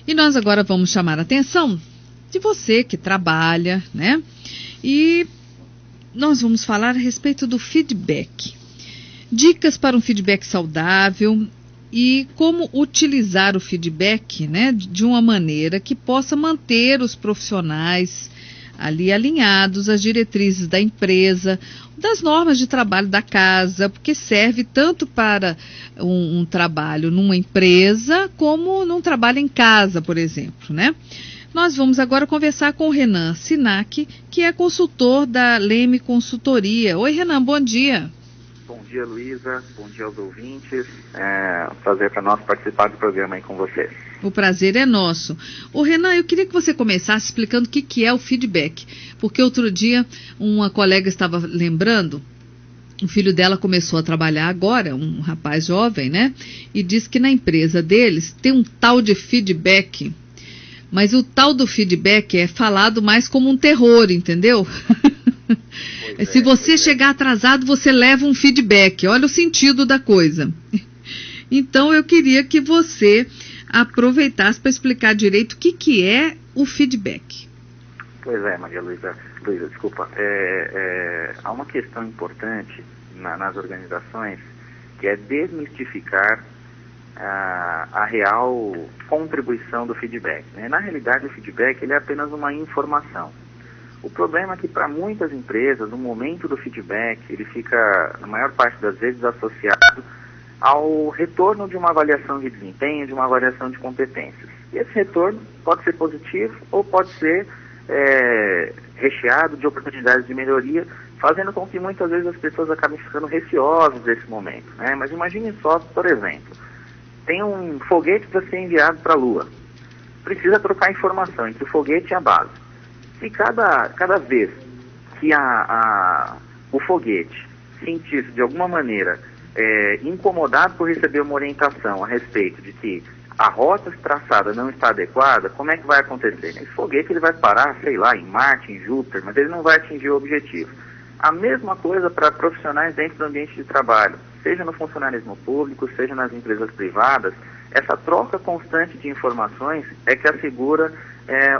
E nós agora vamos chamar a atenção de você que trabalha, né? E nós vamos falar a respeito do feedback. Dicas para um feedback saudável e como utilizar o feedback, né, de uma maneira que possa manter os profissionais ali alinhados às diretrizes da empresa, das normas de trabalho da casa, porque serve tanto para um trabalho numa empresa como num trabalho em casa, por exemplo, né? Nós vamos agora conversar com o Renan Sinac, que é consultor da Leme Consultoria. Oi, Renan, bom dia. Bom dia, Luísa. Bom dia aos ouvintes. É um prazer para nós participar do programa aí com vocês. O prazer é nosso. Ô, Renan, eu queria que você começasse explicando o que é o feedback, porque outro dia uma colega estava lembrando, o filho dela começou a trabalhar agora, um rapaz jovem, né? E disse que na empresa deles tem um tal de feedback. Mas o tal do feedback é falado mais como um terror, entendeu? Se você chegar atrasado, você leva um feedback. Olha o sentido da coisa. Então, eu queria que você aproveitasse para explicar direito o que é o feedback. Pois é, Maria Luísa. Luísa, desculpa. Há uma questão importante nas organizações, que é desmistificar a real contribuição do feedback, né? Na realidade, o feedback ele é apenas uma informação. O problema é que para muitas empresas, no momento do feedback, ele fica, na maior parte das vezes, associado ao retorno de uma avaliação de desempenho, de uma avaliação de competências. E esse retorno pode ser positivo ou pode ser recheado de oportunidades de melhoria, fazendo com que muitas vezes as pessoas acabem ficando receosas desse momento, né? Mas imagine só, por exemplo, tem um foguete para ser enviado para a Lua. Precisa trocar informação entre o foguete e a base. Se cada vez que o foguete sentisse de alguma maneira incomodado por receber uma orientação a respeito de que a rota traçada não está adequada, como é que vai acontecer? Esse foguete ele vai parar, sei lá, em Marte, em Júpiter, mas ele não vai atingir o objetivo. A mesma coisa para profissionais dentro do ambiente de trabalho, seja no funcionalismo público, seja nas empresas privadas. Essa troca constante de informações é que assegura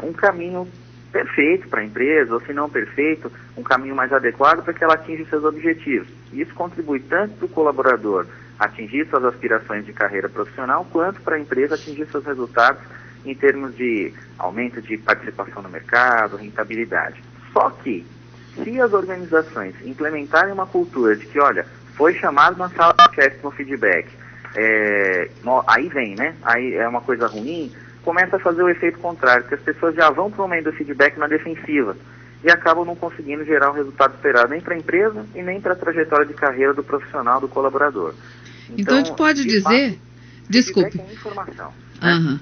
um caminho perfeito para a empresa, ou se não perfeito, um caminho mais adequado para que ela atinja seus objetivos. E isso contribui tanto para o colaborador atingir suas aspirações de carreira profissional, quanto para a empresa atingir seus resultados em termos de aumento de participação no mercado, rentabilidade. Só que, se as organizações implementarem uma cultura de que, olha, foi chamado na sala de chat no feedback, aí vem, né? Aí é uma coisa ruim, começa a fazer o efeito contrário, que as pessoas já vão para o momento do feedback na defensiva e acabam não conseguindo gerar o resultado esperado nem para a empresa e nem para a trajetória de carreira do profissional, do colaborador. Então a gente pode dizer, desculpe, feedback é informação, né? Uhum.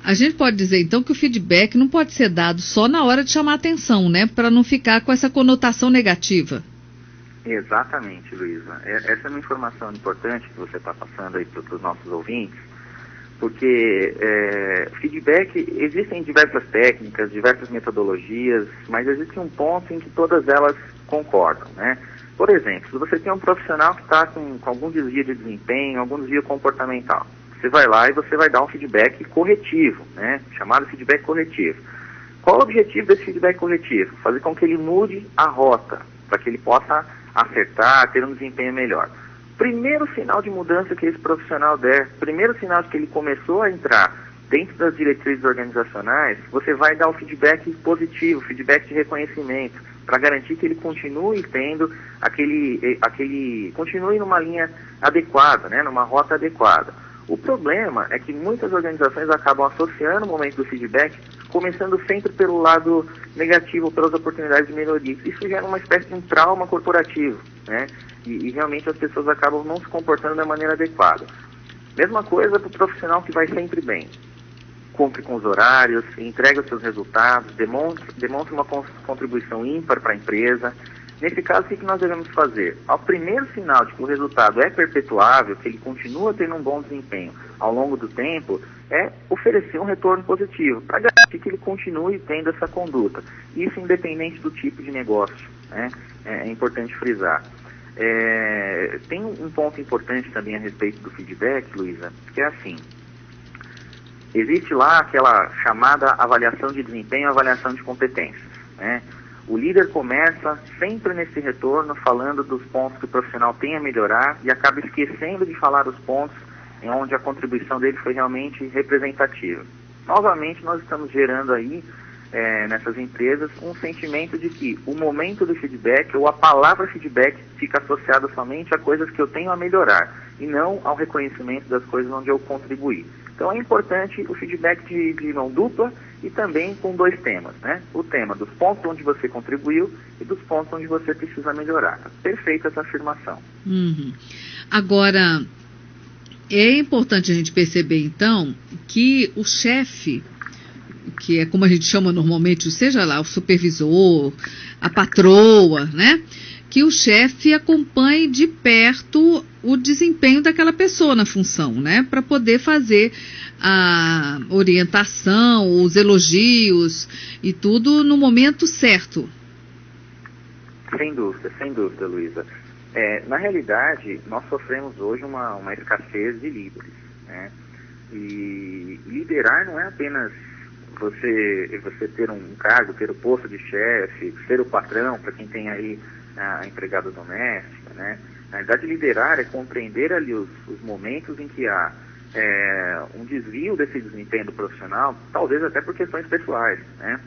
A gente pode dizer então que o feedback não pode ser dado só na hora de chamar a atenção, né? Para não ficar com essa conotação negativa. Exatamente, Luísa. Essa é uma informação importante que você está passando aí para os nossos ouvintes, porque feedback, existem diversas técnicas, diversas metodologias, mas existe um ponto em que todas elas concordam, né? Por exemplo, se você tem um profissional que está com algum desvio de desempenho, algum desvio comportamental, você vai lá e você vai dar um feedback corretivo, né? Chamado feedback corretivo. Qual o objetivo desse feedback corretivo? Fazer com que ele mude a rota, para que ele possa acertar, ter um desempenho melhor. Primeiro sinal de mudança que esse profissional der, primeiro sinal de que ele começou a entrar dentro das diretrizes organizacionais, você vai dar o feedback positivo, feedback de reconhecimento, para garantir que ele continue tendo continue numa linha adequada, né, numa rota adequada. O problema é que muitas organizações acabam associando o momento do feedback, começando sempre pelo lado negativo, pelas oportunidades de melhoria. Isso gera uma espécie de um trauma corporativo, né? E realmente as pessoas acabam não se comportando da maneira adequada. Mesma coisa para o profissional que vai sempre bem. Cumpre com os horários, entrega os seus resultados, demonstra uma contribuição ímpar para a empresa. Nesse caso, o que nós devemos fazer? Ao primeiro sinal de que o resultado é perpetuável, que ele continua tendo um bom desempenho ao longo do tempo, é oferecer um retorno positivo, para garantir que ele continue tendo essa conduta. Isso independente do tipo de negócio, né? É importante frisar. Tem um ponto importante também a respeito do feedback, Luísa, que é assim: existe lá aquela chamada avaliação de desempenho e avaliação de competências, né? O líder começa sempre nesse retorno falando dos pontos que o profissional tem a melhorar e acaba esquecendo de falar os pontos em onde a contribuição dele foi realmente representativa. Novamente, nós estamos gerando aí, nessas empresas, um sentimento de que o momento do feedback ou a palavra feedback fica associada somente a coisas que eu tenho a melhorar e não ao reconhecimento das coisas onde eu contribuí. Então é importante o feedback de mão dupla e também com 2 temas, né? O tema dos pontos onde você contribuiu e dos pontos onde você precisa melhorar. Perfeita essa afirmação. Uhum. Agora, é importante a gente perceber, então, que o chefe, que é como a gente chama normalmente, seja lá o supervisor, a patroa, né? Que o chefe acompanhe de perto o desempenho daquela pessoa na função, né? Para poder fazer a orientação, os elogios e tudo no momento certo. Sem dúvida, Luísa. Na realidade, nós sofremos hoje uma escassez de líderes, né? E liderar não é apenas você ter um cargo, ter o posto de chefe, ser o patrão, para quem tem aí a empregada doméstica, né? Na verdade, liderar é compreender ali os momentos em que há um desvio desse desempenho do profissional, talvez até por questões pessoais, né?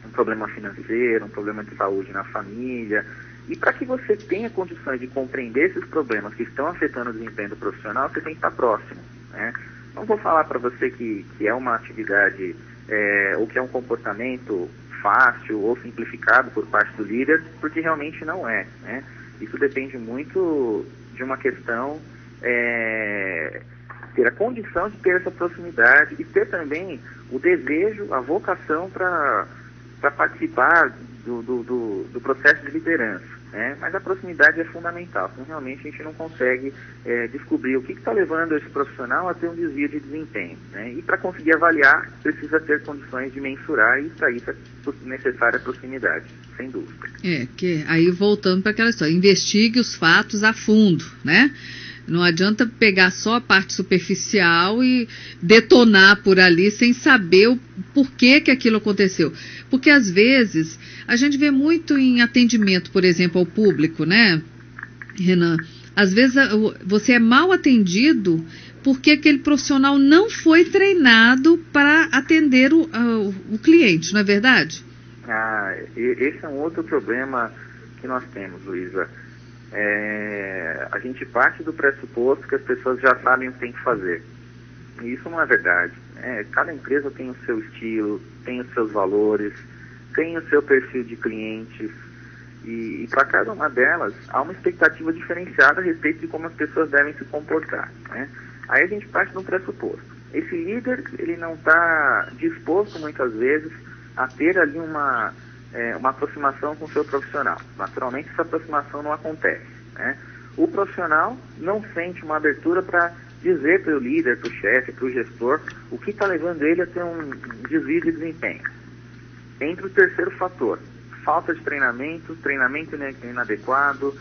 Um problema financeiro, um problema de saúde na família. E para que você tenha condições de compreender esses problemas que estão afetando o desempenho do profissional, você tem que estar próximo, né? Não vou falar para você que é uma atividade ou que é um comportamento fácil ou simplificado por parte do líder, porque realmente não é, né? Isso depende muito de uma questão, ter a condição de ter essa proximidade e ter também o desejo, a vocação para participar do processo de liderança, né? Mas a proximidade é fundamental, senão realmente a gente não consegue descobrir o que está levando esse profissional a ter um desvio de desempenho, né? E para conseguir avaliar, precisa ter condições de mensurar e para isso é necessária a proximidade, sem dúvida. Que aí voltando para aquela história, investigue os fatos a fundo, né? Não adianta pegar só a parte superficial e detonar por ali sem saber o porquê que aquilo aconteceu. Porque às vezes a gente vê muito em atendimento, por exemplo, ao público, né, Renan? Às vezes você é mal atendido porque aquele profissional não foi treinado para atender o cliente, não é verdade? Esse é um outro problema que nós temos, Luísa. A gente parte do pressuposto que as pessoas já sabem o que tem que fazer. E isso não é verdade, né? Cada empresa tem o seu estilo, tem os seus valores, tem o seu perfil de clientes. E para cada uma delas há uma expectativa diferenciada a respeito de como as pessoas devem se comportar, né? Aí a gente parte de um pressuposto. Esse líder, ele não está disposto muitas vezes a ter ali uma aproximação com o seu profissional. Naturalmente, essa aproximação não acontece, né? O profissional não sente uma abertura para dizer para o líder, para o chefe, para o gestor, o que está levando ele a ter um desvio de desempenho. Entra o terceiro fator, falta de treinamento inadequado,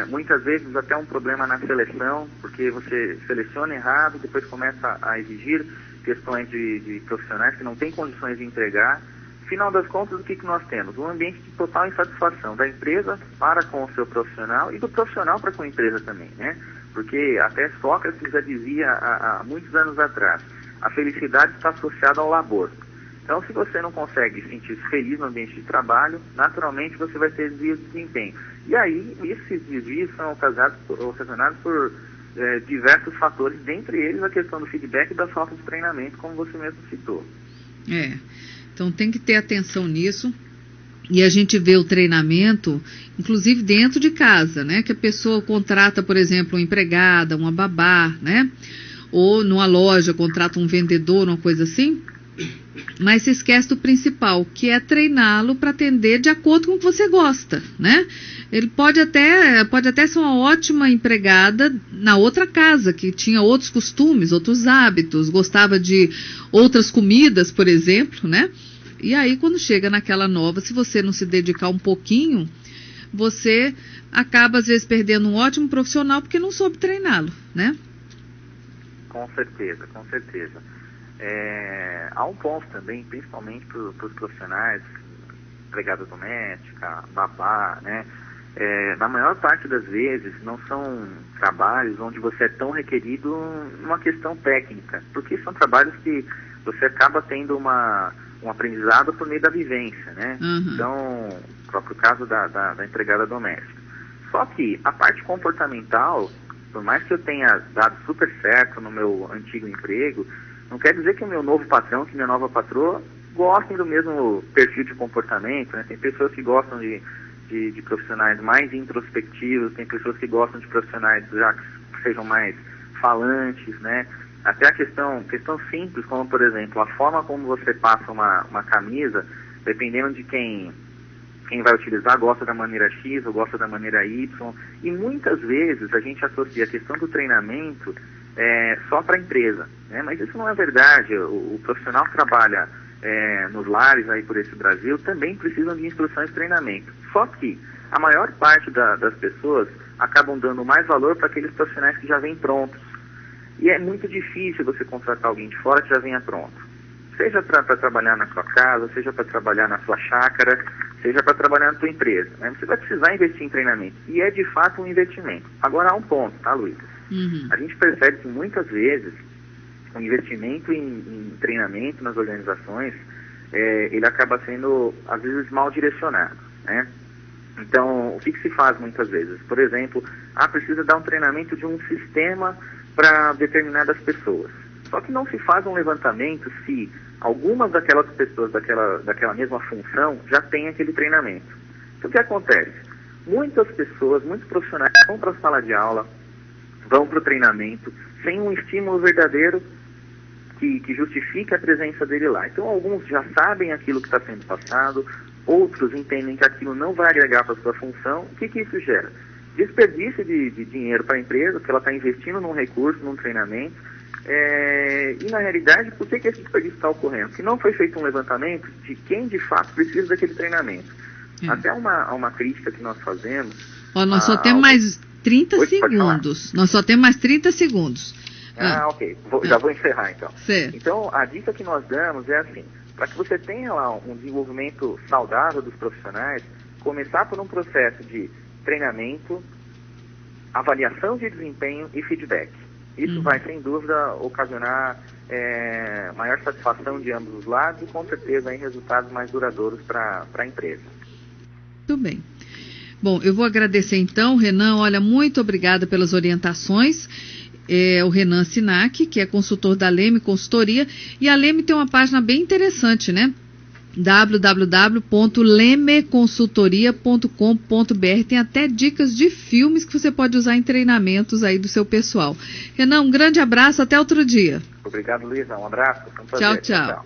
muitas vezes até um problema na seleção, porque você seleciona errado, depois começa a exigir questões de profissionais que não têm condições de entregar. Final das contas, o que nós temos? Um ambiente de total insatisfação da empresa para com o seu profissional e do profissional para com a empresa também, né? Porque até Sócrates já dizia há muitos anos atrás, a felicidade está associada ao labor. Então, se você não consegue sentir-se feliz no ambiente de trabalho, naturalmente você vai ter desvios de desempenho. E aí, esses desvios são ocasionados por diversos fatores, dentre eles a questão do feedback e da falta de treinamento, como você mesmo citou. Então tem que ter atenção nisso. E a gente vê o treinamento, inclusive dentro de casa, né? Que a pessoa contrata, por exemplo, uma empregada, uma babá, né? Ou numa loja contrata um vendedor, uma coisa assim. Mas se esquece do principal, que é treiná-lo para atender de acordo com o que você gosta, né? Ele pode até ser uma ótima empregada na outra casa, que tinha outros costumes, outros hábitos, gostava de outras comidas, por exemplo, né? E aí, quando chega naquela nova, se você não se dedicar um pouquinho, você acaba, às vezes, perdendo um ótimo profissional porque não soube treiná-lo, né? Com certeza, com certeza. há um ponto também, principalmente para os profissionais, empregada doméstica, babá, né? Na maior parte das vezes não são trabalhos onde você é tão requerido numa questão técnica, porque são trabalhos que você acaba tendo um aprendizado por meio da vivência, né? Uhum. Então, o próprio caso da empregada doméstica. Só que a parte comportamental, por mais que eu tenha dado super certo no meu antigo emprego, não quer dizer que o meu novo patrão, que minha nova patroa, gostem do mesmo perfil de comportamento, né? Tem pessoas que gostam de profissionais mais introspectivos, tem pessoas que gostam de profissionais já que sejam mais falantes, né? Até a questão simples, como por exemplo, a forma como você passa uma camisa, dependendo de quem vai utilizar, gosta da maneira X ou gosta da maneira Y, e muitas vezes a gente associa a questão do treinamento só para a empresa, né? Mas isso não é verdade. O profissional que trabalha nos lares aí por esse Brasil também precisam de instruções e treinamento. Só que a maior parte das pessoas acabam dando mais valor para aqueles profissionais que já vêm prontos. E é muito difícil você contratar alguém de fora que já venha pronto. Seja para trabalhar na sua casa, seja para trabalhar na sua chácara, seja para trabalhar na sua empresa, né? Você vai precisar investir em treinamento. E é de fato um investimento. Agora há um ponto, tá, Luiz? Uhum. A gente percebe que muitas vezes o investimento em treinamento nas organizações, ele acaba sendo, às vezes, mal direcionado, né? Então, o que se faz muitas vezes? Por exemplo, precisa dar um treinamento de um sistema para determinadas pessoas. Só que não se faz um levantamento se algumas daquelas pessoas daquela mesma função já têm aquele treinamento. Então, o que acontece? Muitas pessoas, muitos profissionais vão para a sala de aula, vão para o treinamento, sem um estímulo verdadeiro que justifique a presença dele lá. Então, alguns já sabem aquilo que está sendo passado, outros entendem que aquilo não vai agregar para a sua função. O que isso gera? Desperdício de dinheiro para a empresa, que ela está investindo num recurso, num treinamento, e na realidade, por que esse desperdício está ocorrendo? Que não foi feito um levantamento de quem de fato precisa daquele treinamento. Até uma crítica que nós fazemos... Nós só temos mais 30 segundos. Nós só temos mais 30 segundos. Ok. Já vou encerrar, então. Certo. Então, a dica que nós damos é assim, para que você tenha lá um desenvolvimento saudável dos profissionais, começar por um processo de treinamento, avaliação de desempenho e feedback. Isso vai, sem dúvida, ocasionar maior satisfação de ambos os lados e, com certeza, resultados mais duradouros para a empresa. Muito bem. Bom, eu vou agradecer então, Renan. Olha, muito obrigada pelas orientações. O Renan Sinac, que é consultor da Leme Consultoria, e a Leme tem uma página bem interessante, né? www.lemeconsultoria.com.br. Tem até dicas de filmes que você pode usar em treinamentos aí do seu pessoal. Renan, um grande abraço, até outro dia. Obrigado, Luísa. Um abraço. Foi um prazer. Tchau, tchau.